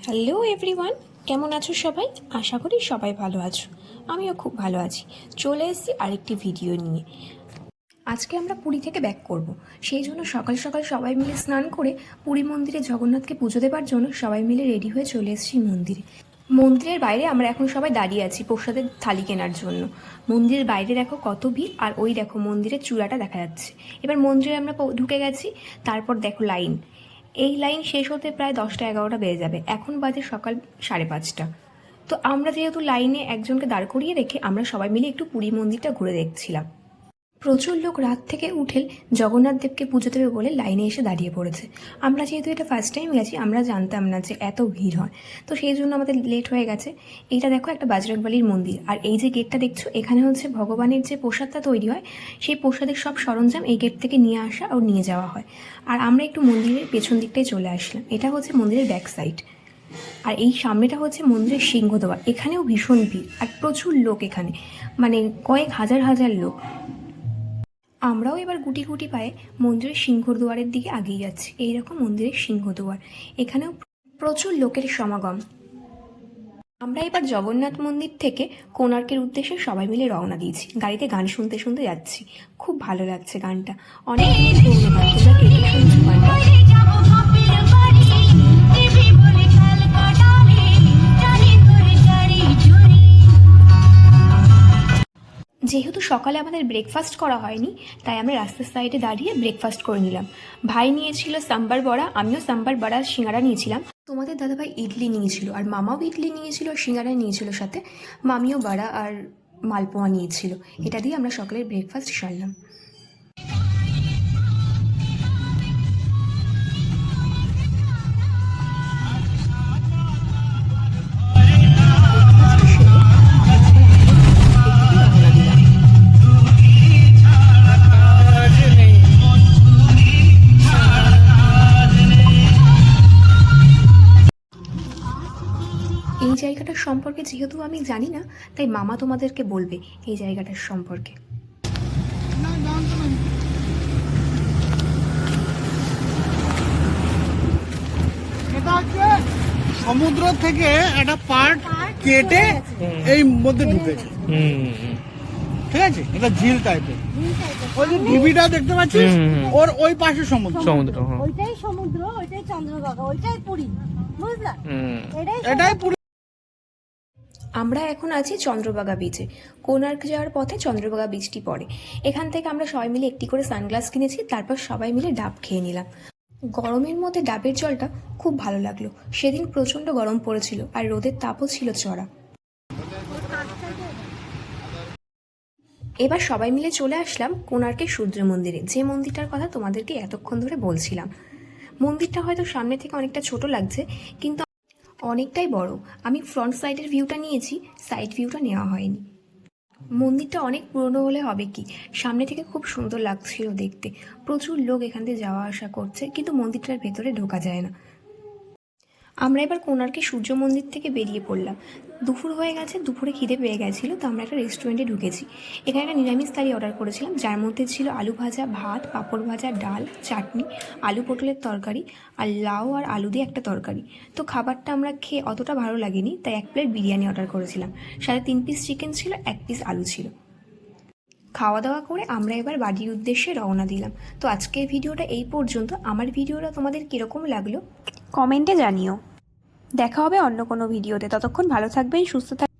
Hello everyone, কেমন আছো সবাই? আশা করি সবাই ভালো আছো। আমিও খুব ভালো আছি। চলে এসেছি আরেকটি ভিডিও নিয়ে। আজকে আমরা পুরী থেকে ব্যাক করব। সেই জন্য সকাল সকাল সবাই মিলে স্নান করে পুরী মন্দিরে জগন্নাথকে পুজো দেবার জন্য সবাই মিলে রেডি হয়ে চলে এসেছি মন্দিরে। মন্দিরের বাইরে আমরা এখন সবাই দাঁড়িয়ে আছি প্রসাদের থালি কেনার জন্য। মন্দিরের বাইরে দেখো কত ভিড়, আর ওই দেখো মন্দিরের চূড়াটা দেখা যাচ্ছে। এবার মন্দিরে আমরা ঢুকে গেছি, তারপর দেখো লাইন। এই লাইন শেষ হতে প্রায় 10টা-11টা বেজে যাবে। এখন বাজে সকাল 5:30। তো আমরা যেহেতু লাইনে একজনকে দাঁড় করিয়ে রেখে আমরা সবাই মিলে একটু পুরী মন্দিরটা ঘুরে দেখছিলাম। প্রচুর লোক রাত থেকে উঠে জগন্নাথ দেবকে পুজো দেবে বলে লাইনে এসে দাঁড়িয়ে পড়েছে। আমরা যেহেতু এটা ফার্স্ট টাইম গেছি, আমরা জানতাম না যে এত ভিড় হয়, তো সেই জন্য আমাদের লেট হয়ে গেছে। এইটা দেখো একটা বজরংবলীর মন্দির, আর এই যে গেটটা দেখছো, এখানে হচ্ছে ভগবানের যে প্রসাদটা তৈরি হয় সেই প্রসাদের সব সরঞ্জাম এই গেট থেকে নিয়ে আসা ও নিয়ে যাওয়া হয়। আর আমরা একটু মন্দিরের পেছন দিকটাই চলে আসলাম। এটা হচ্ছে মন্দিরের ব্যাক সাইড, আর এই সামনেটা হচ্ছে মন্দিরের সিংহদ্বার। এখানেও ভীষণ ভিড় আর প্রচুর লোক, এখানে মানে কয়েক হাজার হাজার লোক। আমরাও এবার গুটি গুটি পায়ে মন্দিরের সিংহদুয়ারের দিকে এগিয়ে যাচ্ছি। এইরকম মন্দিরের সিংহদুয়ার, এখানেও প্রচুর লোকের সমাগম। আমরা এবার জগন্নাথ মন্দির থেকে কোণার্কের উদ্দেশ্যে সবাই মিলে রওনা দিয়েছি। গাড়িতে গান শুনতে শুনতে যাচ্ছি, খুব ভালো লাগছে গানটা। অনেক পুরনো গান, তোমরা কে কে শুনছো গানটা? যেহেতু সকালে আমাদের ব্রেকফাস্ট করা হয়নি, তাই আমরা রাস্তার সাইডে দাঁড়িয়ে ব্রেকফাস্ট করে নিলাম। ভাই নিয়েছিল সাম্বার বড়া, আমিও সাম্বার বড়া সিঙ্গারা নিয়েছিলাম। তোমাদের দাদাভাই ইডলি নিয়েছিল, আর মামাও ইডলি নিয়েছিল, সিঙ্গারা নিয়েছিল সাথে। মামিও বড়া আর মালপোয়া নিয়েছিল। এটা দিয়ে আমরা সকালের ব্রেকফাস্ট সারলাম। এই জায়গাটার সম্পর্কে যেহেতু আমি জানি না, তাই মামা তোমাদেরকে বলবে এই জায়গাটার সম্পর্কে। এটা হচ্ছে সমুদ্র থেকে একটা পার্ট কেটে এই মধ্যে ঢুকেছে। ঠিক আছে, এটা ঝিল টাইপের। ওই যে ঢিবিটা দেখতে পাচ্ছিস, ওর ওই পাশে সমুদ্র। ওইটাই সমুদ্র, ওইটাই চন্দ্রভাগা, ওইটাই পুরী, বুঝলা? এটাই পুরী। আমরা এখন আছি চন্দ্রভাগা বিচে। কোণার্ক যাওয়ার পথে চন্দ্রভাগা বিচটি পড়ে। এখান থেকে আমরা সবাই মিলে একটি করে সানগ্লাস কিনেছি, তারপর সবাই মিলে ডাব খেয়ে নিলাম। গরমের মধ্যে ডাবের জলটা খুব ভালো লাগলো। সেদিন প্রচণ্ড গরম পড়েছিল, আর রোদের তাপও ছিল চড়া। এবার সবাই মিলে চলে আসলাম কোণার্কের সূর্য মন্দিরে, যে মন্দিরটার কথা তোমাদেরকে এতক্ষণ ধরে বলছিলাম। মন্দিরটা হয়তো সামনে থেকে অনেকটা ছোট লাগছে, কিন্তু অনেকটাই বড়। আমি ফ্রন্ট সাইডের ভিউটা নিয়েছি, সাইড ভিউটা নেওয়া হয়নি। মন্দিরটা অনেক পুরনো হলে হবে কি, সামনে থেকে খুব সুন্দর লাগছিল দেখতে। প্রচুর লোক এখান থেকে যাওয়া আসা করছে, কিন্তু মন্দিরটার ভেতরে ঢোকা যায় না। আমরা এবার কোণার্কের সূর্য মন্দির থেকে বেরিয়ে পড়লাম। দুপুর হয়ে গেছে, দুপুরে খিদে পেয়ে গেছিলো, তো আমরা একটা রেস্টুরেন্টে ঢুকেছি। এখানে একটা নিরামিষ থালি অর্ডার করেছিলাম, যার মধ্যে ছিল আলু ভাজা, ভাত, পাঁপড় ভাজা, ডাল, চাটনি, আলু পটলের তরকারি, আর লাউ আর আলু দিয়ে একটা তরকারি। তো খাবারটা আমরা খেয়ে অতটা ভালো লাগেনি, তাই 1 প্লেট বিরিয়ানি অর্ডার করেছিলাম। সাথে 3 পিস চিকেন ছিল, 1 পিস আলু ছিল। খাওয়া দাওয়া করে আমরা এবার বাড়ির উদ্দেশ্যে রওনা দিলাম। তো আজকের ভিডিওটা এই পর্যন্ত। আমার ভিডিওটা তোমাদের কীরকম লাগলো কমেন্টে জানিও। দেখা হবে অন্য কোনো ভিডিওতে। ততক্ষণ ভালো থাকবেন, সুস্থ থাকবেন।